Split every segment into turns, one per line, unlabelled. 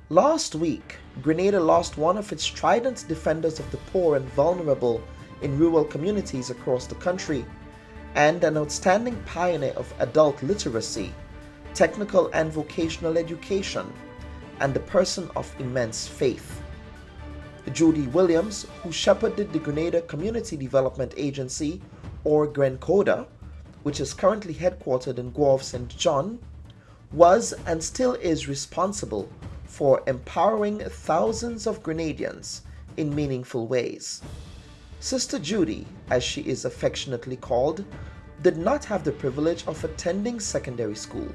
Last week, Grenada lost one of its trident defenders of the poor and vulnerable in rural communities across the country, and an outstanding pioneer of adult literacy, technical and vocational education, and a person of immense faith. Judy Williams, who shepherded the Grenada Community Development Agency, or GrenCoda, which is currently headquartered in Guelph St. John, was and still is responsible for empowering thousands of Grenadians in meaningful ways. Sister Judy, as she is affectionately called, did not have the privilege of attending secondary school,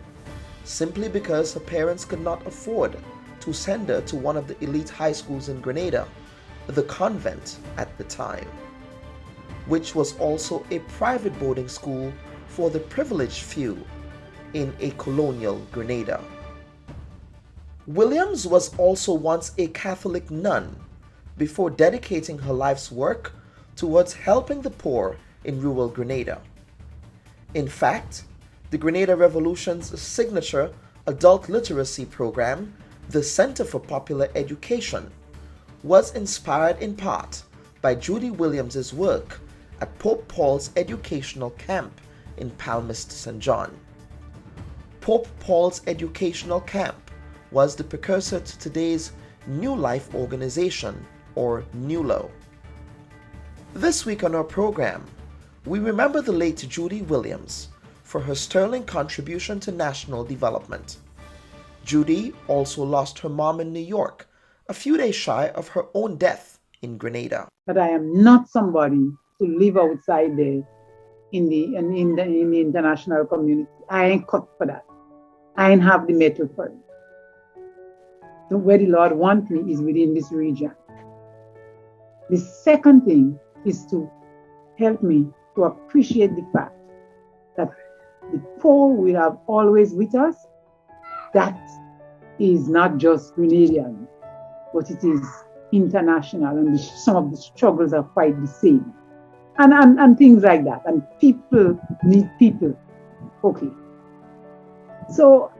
simply because her parents could not afford to send her to one of the elite high schools in Grenada, the convent at the time, which was also a private boarding school for the privileged few in a colonial Grenada. Williams was also once a Catholic nun before dedicating her life's work towards helping the poor in rural Grenada. In fact, the Grenada Revolution's signature adult literacy program, the Center for Popular Education, was inspired in part by Judy Williams' work at Pope Paul's Educational Camp in Palmist, St. John. Pope Paul's Educational Camp was the precursor to today's New Life organization, or NULO. This week on our program, we remember the late Judy Williams for her sterling contribution to national development. Judy also lost her mom in New York, a few days shy of her own death in Grenada.
But I am not somebody to live outside in the international community. I ain't cut for that. I ain't have the metal for it. So where the Lord wants me is within this region. The second thing is to help me to appreciate the fact that the poor will have always with us. That is not just Grenadian, but it is international, and some of the struggles are quite the same. And things like that. And people need people. Okay. So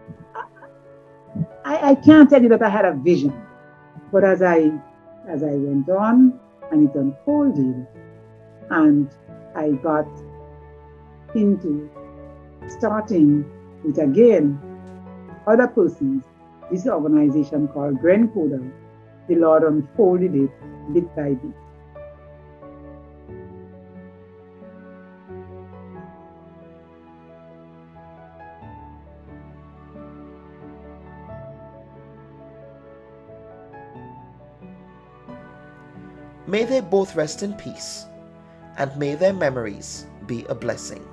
I can't tell you that I had a vision, but as I went on and it unfolded, and I got into starting with again other persons, this organization called GrenCoda, the Lord unfolded it bit by bit.
May they both rest in peace, and may their memories be a blessing.